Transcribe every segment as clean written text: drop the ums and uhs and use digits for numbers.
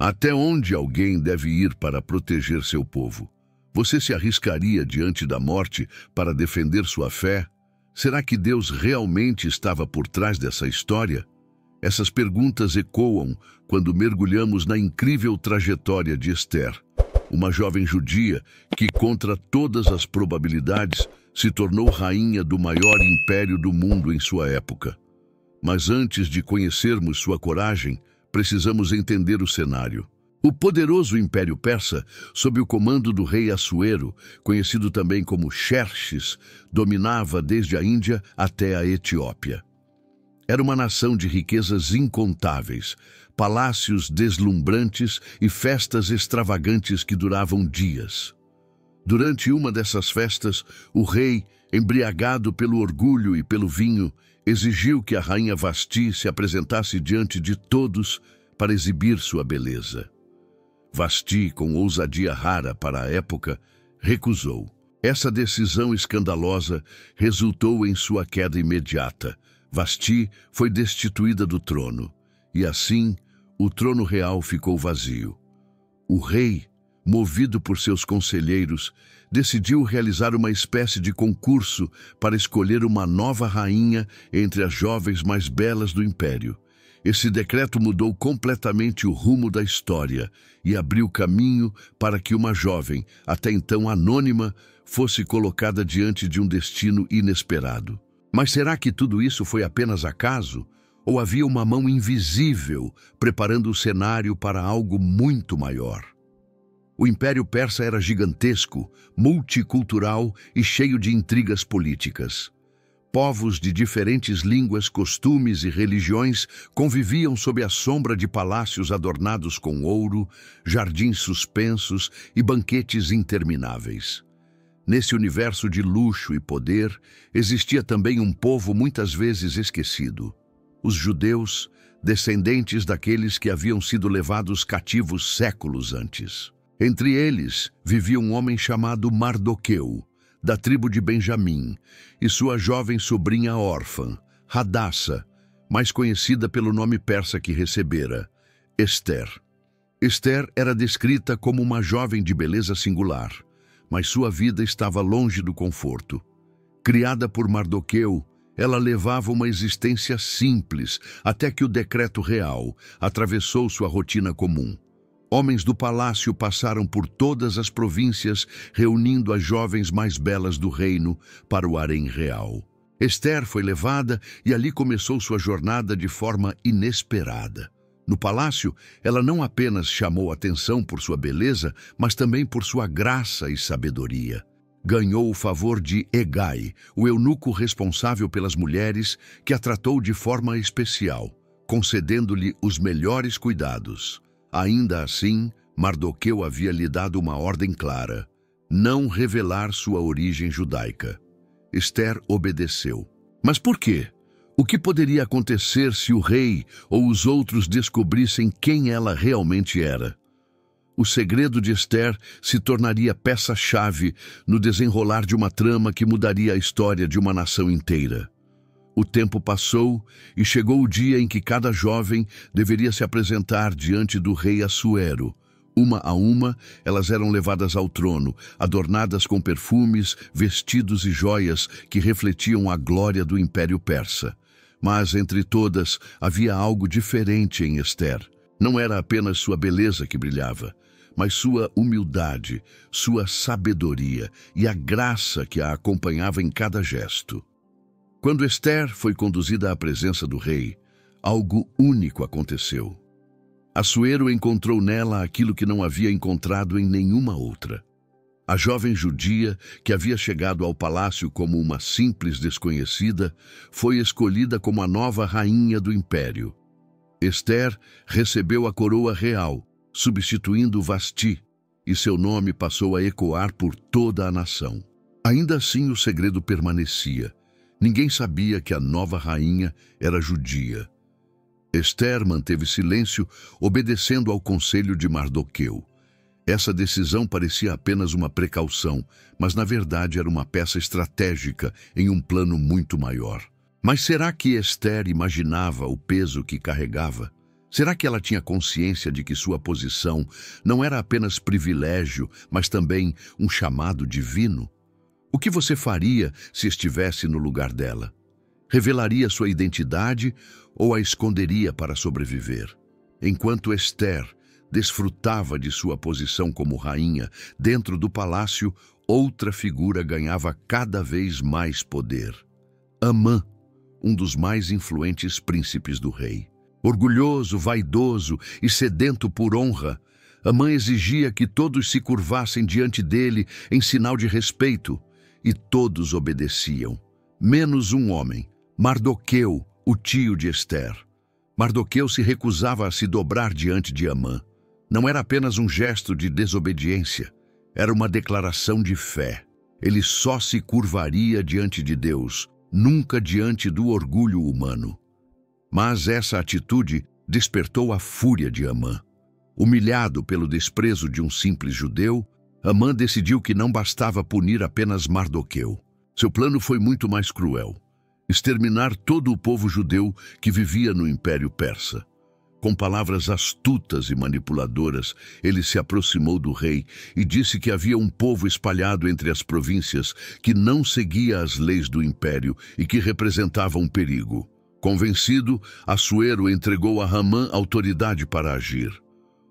Até onde alguém deve ir para proteger seu povo? Você se arriscaria diante da morte para defender sua fé? Será que Deus realmente estava por trás dessa história? Essas perguntas ecoam quando mergulhamos na incrível trajetória de Esther, uma jovem judia que, contra todas as probabilidades, se tornou rainha do maior império do mundo em sua época. Mas antes de conhecermos sua coragem, precisamos entender o cenário. O poderoso Império Persa, sob o comando do rei Assuero, conhecido também como Xerxes, dominava desde a Índia até a Etiópia. Era uma nação de riquezas incontáveis, palácios deslumbrantes e festas extravagantes que duravam dias. Durante uma dessas festas, o rei, embriagado pelo orgulho e pelo vinho, exigiu que a rainha Vasti se apresentasse diante de todos para exibir sua beleza. Vasti, com ousadia rara para a época, recusou. Essa decisão escandalosa resultou em sua queda imediata. Vasti foi destituída do trono, e assim o trono real ficou vazio. O rei, movido por seus conselheiros, decidiu realizar uma espécie de concurso para escolher uma nova rainha entre as jovens mais belas do império. Esse decreto mudou completamente o rumo da história e abriu caminho para que uma jovem, até então anônima, fosse colocada diante de um destino inesperado. Mas será que tudo isso foi apenas acaso? Ou havia uma mão invisível preparando o cenário para algo muito maior? O Império Persa era gigantesco, multicultural e cheio de intrigas políticas. Povos de diferentes línguas, costumes e religiões conviviam sob a sombra de palácios adornados com ouro, jardins suspensos e banquetes intermináveis. Nesse universo de luxo e poder, existia também um povo muitas vezes esquecido: os judeus, descendentes daqueles que haviam sido levados cativos séculos antes. Entre eles vivia um homem chamado Mardoqueu, da tribo de Benjamim, e sua jovem sobrinha órfã, Hadassa, mais conhecida pelo nome persa que recebera, Esther. Esther era descrita como uma jovem de beleza singular, mas sua vida estava longe do conforto. Criada por Mardoqueu, ela levava uma existência simples até que o decreto real atravessou sua rotina comum. Homens do palácio passaram por todas as províncias, reunindo as jovens mais belas do reino para o harém real. Esther foi levada e ali começou sua jornada de forma inesperada. No palácio, ela não apenas chamou atenção por sua beleza, mas também por sua graça e sabedoria. Ganhou o favor de Hegai, o eunuco responsável pelas mulheres, que a tratou de forma especial, concedendo-lhe os melhores cuidados. Ainda assim, Mardoqueu havia lhe dado uma ordem clara: não revelar sua origem judaica. Esther obedeceu. Mas por quê? O que poderia acontecer se o rei ou os outros descobrissem quem ela realmente era? O segredo de Esther se tornaria peça-chave no desenrolar de uma trama que mudaria a história de uma nação inteira. O tempo passou e chegou o dia em que cada jovem deveria se apresentar diante do rei Assuero. Uma a uma, elas eram levadas ao trono, adornadas com perfumes, vestidos e joias que refletiam a glória do Império Persa. Mas entre todas havia algo diferente em Esther. Não era apenas sua beleza que brilhava, mas sua humildade, sua sabedoria e a graça que a acompanhava em cada gesto. Quando Esther foi conduzida à presença do rei, algo único aconteceu. Assuero encontrou nela aquilo que não havia encontrado em nenhuma outra. A jovem judia, que havia chegado ao palácio como uma simples desconhecida, foi escolhida como a nova rainha do império. Esther recebeu a coroa real, substituindo Vasti, e seu nome passou a ecoar por toda a nação. Ainda assim, o segredo permanecia. Ninguém sabia que a nova rainha era judia. Esther manteve silêncio, obedecendo ao conselho de Mardoqueu. Essa decisão parecia apenas uma precaução, mas na verdade era uma peça estratégica em um plano muito maior. Mas será que Esther imaginava o peso que carregava? Será que ela tinha consciência de que sua posição não era apenas privilégio, mas também um chamado divino? O que você faria se estivesse no lugar dela? Revelaria sua identidade ou a esconderia para sobreviver? Enquanto Esther desfrutava de sua posição como rainha dentro do palácio, outra figura ganhava cada vez mais poder. Amã, um dos mais influentes príncipes do rei. Orgulhoso, vaidoso e sedento por honra, Amã exigia que todos se curvassem diante dele em sinal de respeito, e todos obedeciam, menos um homem, Mardoqueu, o tio de Esther. Mardoqueu se recusava a se dobrar diante de Amã. Não era apenas um gesto de desobediência, era uma declaração de fé. Ele só se curvaria diante de Deus, nunca diante do orgulho humano. Mas essa atitude despertou a fúria de Amã. Humilhado pelo desprezo de um simples judeu, Amã decidiu que não bastava punir apenas Mardoqueu. Seu plano foi muito mais cruel: exterminar todo o povo judeu que vivia no Império Persa. Com palavras astutas e manipuladoras, ele se aproximou do rei e disse que havia um povo espalhado entre as províncias que não seguia as leis do império e que representava um perigo. Convencido, Assuero entregou a Hamã autoridade para agir.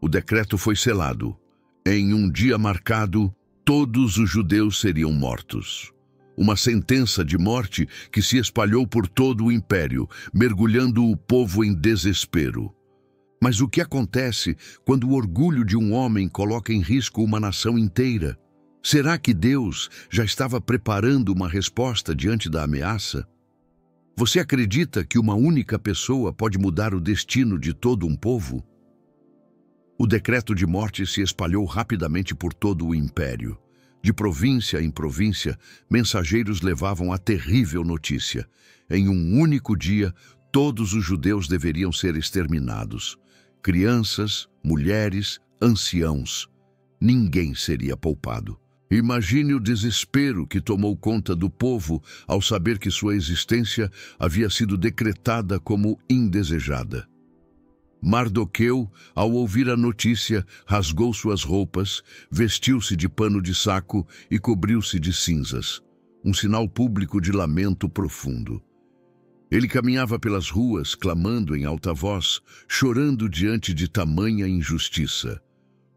O decreto foi selado. Em um dia marcado, todos os judeus seriam mortos. Uma sentença de morte que se espalhou por todo o império, mergulhando o povo em desespero. Mas o que acontece quando o orgulho de um homem coloca em risco uma nação inteira? Será que Deus já estava preparando uma resposta diante da ameaça? Você acredita que uma única pessoa pode mudar o destino de todo um povo? O decreto de morte se espalhou rapidamente por todo o império. De província em província, mensageiros levavam a terrível notícia. Em um único dia, todos os judeus deveriam ser exterminados. Crianças, mulheres, anciãos. Ninguém seria poupado. Imagine o desespero que tomou conta do povo ao saber que sua existência havia sido decretada como indesejada. Mardoqueu, ao ouvir a notícia, rasgou suas roupas, vestiu-se de pano de saco e cobriu-se de cinzas, um sinal público de lamento profundo. Ele caminhava pelas ruas, clamando em alta voz, chorando diante de tamanha injustiça.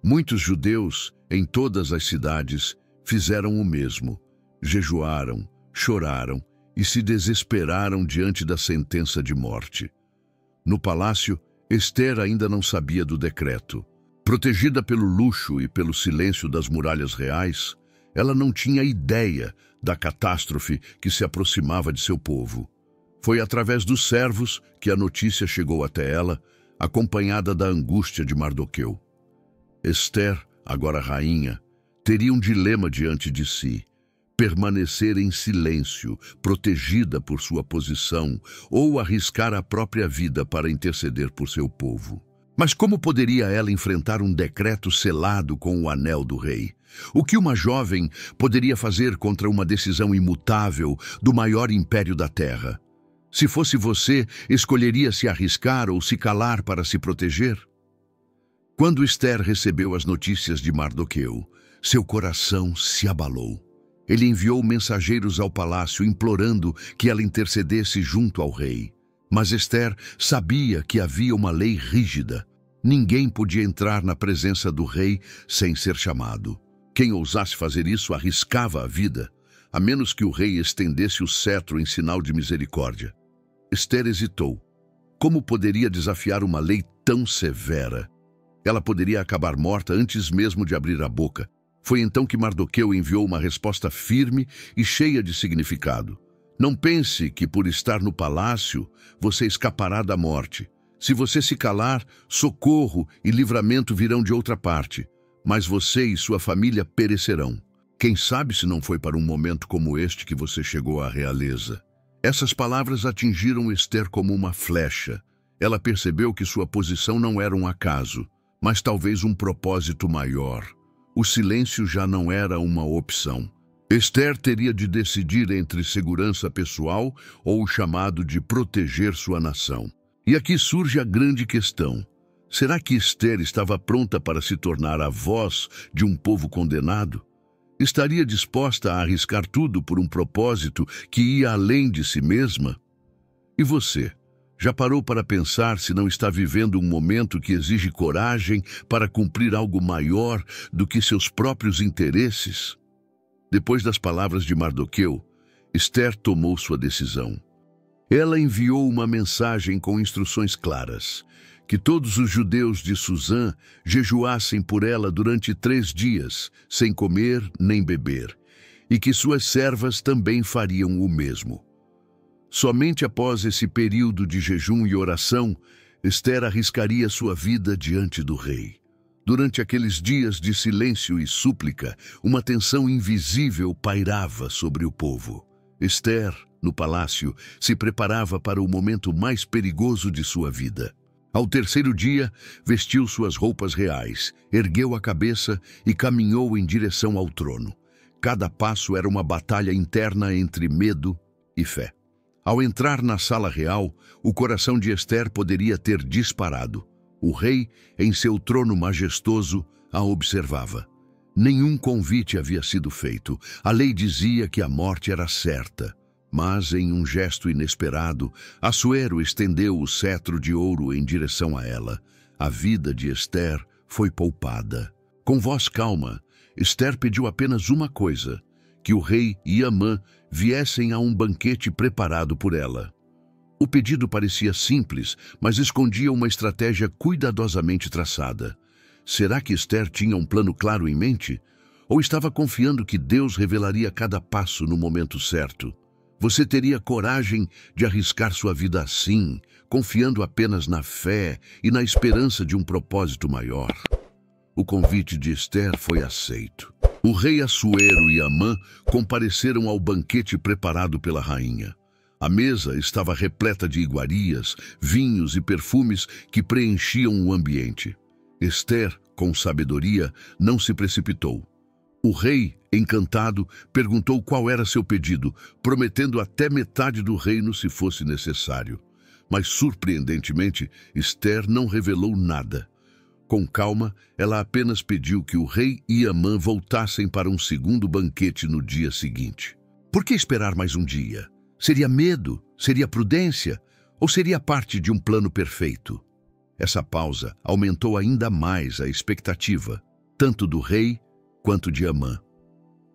Muitos judeus, em todas as cidades, fizeram o mesmo. Jejuaram, choraram e se desesperaram diante da sentença de morte. No palácio, Esther ainda não sabia do decreto. Protegida pelo luxo e pelo silêncio das muralhas reais, ela não tinha ideia da catástrofe que se aproximava de seu povo. Foi através dos servos que a notícia chegou até ela, acompanhada da angústia de Mardoqueu. Esther, agora rainha, teria um dilema diante de si: permanecer em silêncio, protegida por sua posição, ou arriscar a própria vida para interceder por seu povo. Mas como poderia ela enfrentar um decreto selado com o anel do rei? O que uma jovem poderia fazer contra uma decisão imutável do maior império da terra? Se fosse você, escolheria se arriscar ou se calar para se proteger? Quando Esther recebeu as notícias de Mardoqueu, seu coração se abalou. Ele enviou mensageiros ao palácio implorando que ela intercedesse junto ao rei. Mas Esther sabia que havia uma lei rígida. Ninguém podia entrar na presença do rei sem ser chamado. Quem ousasse fazer isso arriscava a vida, a menos que o rei estendesse o cetro em sinal de misericórdia. Esther hesitou. Como poderia desafiar uma lei tão severa? Ela poderia acabar morta antes mesmo de abrir a boca. Foi então que Mardoqueu enviou uma resposta firme e cheia de significado. Não pense que por estar no palácio você escapará da morte. Se você se calar, socorro e livramento virão de outra parte, mas você e sua família perecerão. Quem sabe se não foi para um momento como este que você chegou à realeza. Essas palavras atingiram Esther como uma flecha. Ela percebeu que sua posição não era um acaso, mas talvez um propósito maior. O silêncio já não era uma opção. Esther teria de decidir entre segurança pessoal ou o chamado de proteger sua nação. E aqui surge a grande questão: Será que Ester estava pronta para se tornar a voz de um povo condenado? Estaria disposta a arriscar tudo por um propósito que ia além de si mesma? E você? Já parou para pensar se não está vivendo um momento que exige coragem para cumprir algo maior do que seus próprios interesses? Depois das palavras de Mardoqueu, Ester tomou sua decisão. Ela enviou uma mensagem com instruções claras, que todos os judeus de Susã jejuassem por ela durante 3 dias, sem comer nem beber, e que suas servas também fariam o mesmo. Somente após esse período de jejum e oração, Ester arriscaria sua vida diante do rei. Durante aqueles dias de silêncio e súplica, uma tensão invisível pairava sobre o povo. Ester, no palácio, se preparava para o momento mais perigoso de sua vida. Ao 3º dia, vestiu suas roupas reais, ergueu a cabeça e caminhou em direção ao trono. Cada passo era uma batalha interna entre medo e fé. Ao entrar na sala real, o coração de Ester poderia ter disparado. O rei, em seu trono majestoso, a observava. Nenhum convite havia sido feito. A lei dizia que a morte era certa. Mas, em um gesto inesperado, Assuero estendeu o cetro de ouro em direção a ela. A vida de Ester foi poupada. Com voz calma, Ester pediu apenas uma coisa: que o rei e Amã viessem a um banquete preparado por ela. O pedido parecia simples, mas escondia uma estratégia cuidadosamente traçada. Será que Ester tinha um plano claro em mente? Ou estava confiando que Deus revelaria cada passo no momento certo? Você teria coragem de arriscar sua vida assim, confiando apenas na fé e na esperança de um propósito maior? O convite de Ester foi aceito. O rei Assuero e Amã compareceram ao banquete preparado pela rainha. A mesa estava repleta de iguarias, vinhos e perfumes que preenchiam o ambiente. Ester, com sabedoria, não se precipitou. O rei, encantado, perguntou qual era seu pedido, prometendo até metade do reino se fosse necessário. Mas, surpreendentemente, Ester não revelou nada. Com calma, ela apenas pediu que o rei e Amã voltassem para um segundo banquete no dia seguinte. Por que esperar mais um dia? Seria medo? Seria prudência? Ou seria parte de um plano perfeito? Essa pausa aumentou ainda mais a expectativa, tanto do rei quanto de Amã.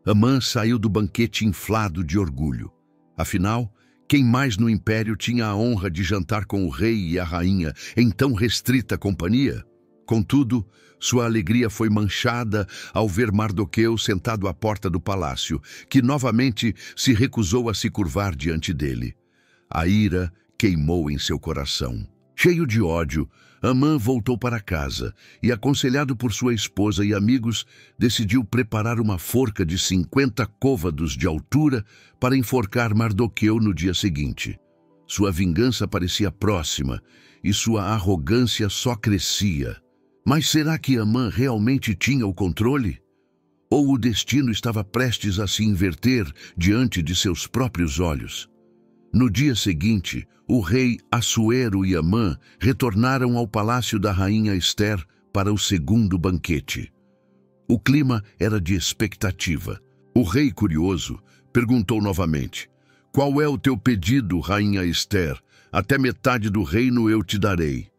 Amã saiu do banquete inflado de orgulho. Afinal, quem mais no império tinha a honra de jantar com o rei e a rainha em tão restrita companhia? Contudo, sua alegria foi manchada ao ver Mardoqueu sentado à porta do palácio, que novamente se recusou a se curvar diante dele. A ira queimou em seu coração. Cheio de ódio, Amã voltou para casa e, aconselhado por sua esposa e amigos, decidiu preparar uma forca de 50 côvados de altura para enforcar Mardoqueu no dia seguinte. Sua vingança parecia próxima e sua arrogância só crescia. Mas será que Amã realmente tinha o controle? Ou o destino estava prestes a se inverter diante de seus próprios olhos? No dia seguinte, o rei Assuero e Amã retornaram ao palácio da rainha Ester para o segundo banquete. O clima era de expectativa. O rei, curioso, perguntou novamente: "Qual é o teu pedido, rainha Ester? Até metade do reino eu te darei."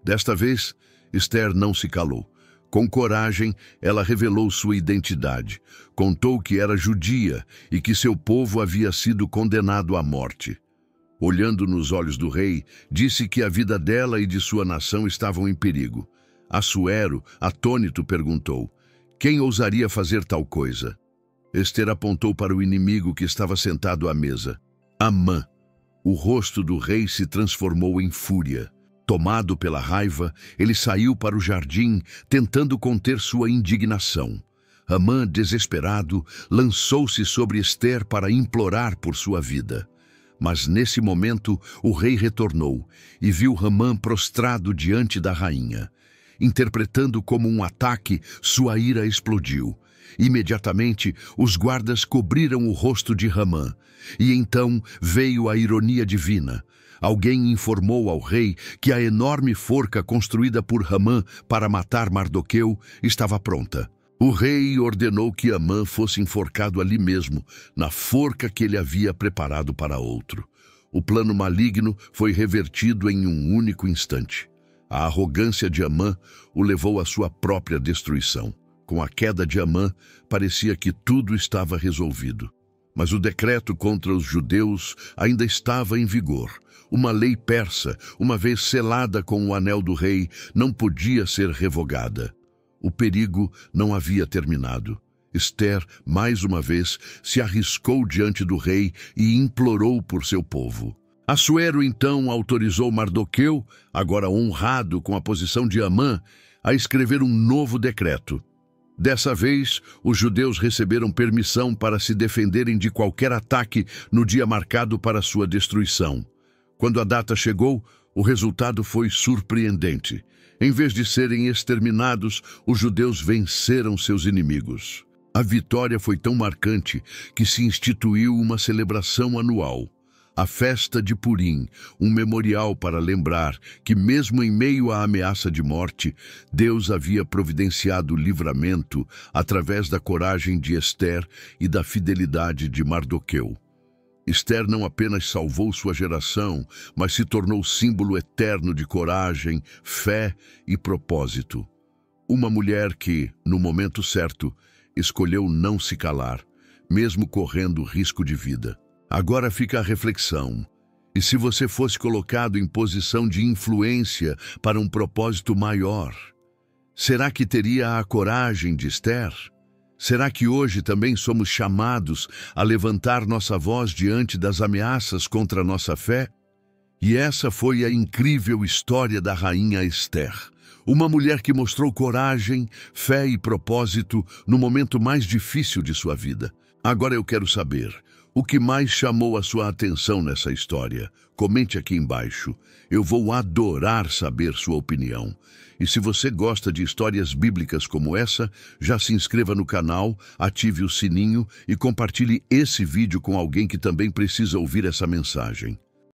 Desta vez, Ester não se calou. Com coragem, ela revelou sua identidade. Contou que era judia e que seu povo havia sido condenado à morte. Olhando nos olhos do rei, disse que a vida dela e de sua nação estavam em perigo. Assuero, atônito, perguntou: "Quem ousaria fazer tal coisa?" Ester apontou para o inimigo que estava sentado à mesa. Amã. O rosto do rei se transformou em fúria. Tomado pela raiva, ele saiu para o jardim, tentando conter sua indignação. Amã, desesperado, lançou-se sobre Ester para implorar por sua vida. Mas nesse momento o rei retornou e viu Amã prostrado diante da rainha. Interpretando como um ataque, sua ira explodiu. Imediatamente, os guardas cobriram o rosto de Amã. E então veio a ironia divina. Alguém informou ao rei que a enorme forca construída por Hamã para matar Mardoqueu estava pronta. O rei ordenou que Hamã fosse enforcado ali mesmo, na forca que ele havia preparado para outro. O plano maligno foi revertido em um único instante. A arrogância de Hamã o levou à sua própria destruição. Com a queda de Hamã, parecia que tudo estava resolvido. Mas o decreto contra os judeus ainda estava em vigor. Uma lei persa, uma vez selada com o anel do rei, não podia ser revogada. O perigo não havia terminado. Esther, mais uma vez, se arriscou diante do rei e implorou por seu povo. Assuero então autorizou Mardoqueu, agora honrado com a posição de Hamã, a escrever um novo decreto. Dessa vez, os judeus receberam permissão para se defenderem de qualquer ataque no dia marcado para sua destruição. Quando a data chegou, o resultado foi surpreendente. Em vez de serem exterminados, os judeus venceram seus inimigos. A vitória foi tão marcante que se instituiu uma celebração anual. A festa de Purim, um memorial para lembrar que, mesmo em meio à ameaça de morte, Deus havia providenciado livramento através da coragem de Esther e da fidelidade de Mardoqueu. Esther não apenas salvou sua geração, mas se tornou símbolo eterno de coragem, fé e propósito. Uma mulher que, no momento certo, escolheu não se calar, mesmo correndo risco de vida. Agora fica a reflexão. E se você fosse colocado em posição de influência para um propósito maior? Será que teria a coragem de Esther? Será que hoje também somos chamados a levantar nossa voz diante das ameaças contra a nossa fé? E essa foi a incrível história da rainha Esther. Uma mulher que mostrou coragem, fé e propósito no momento mais difícil de sua vida. Agora eu quero saber, o que mais chamou a sua atenção nessa história? Comente aqui embaixo. Eu vou adorar saber sua opinião. E se você gosta de histórias bíblicas como essa, já se inscreva no canal, ative o sininho e compartilhe esse vídeo com alguém que também precisa ouvir essa mensagem.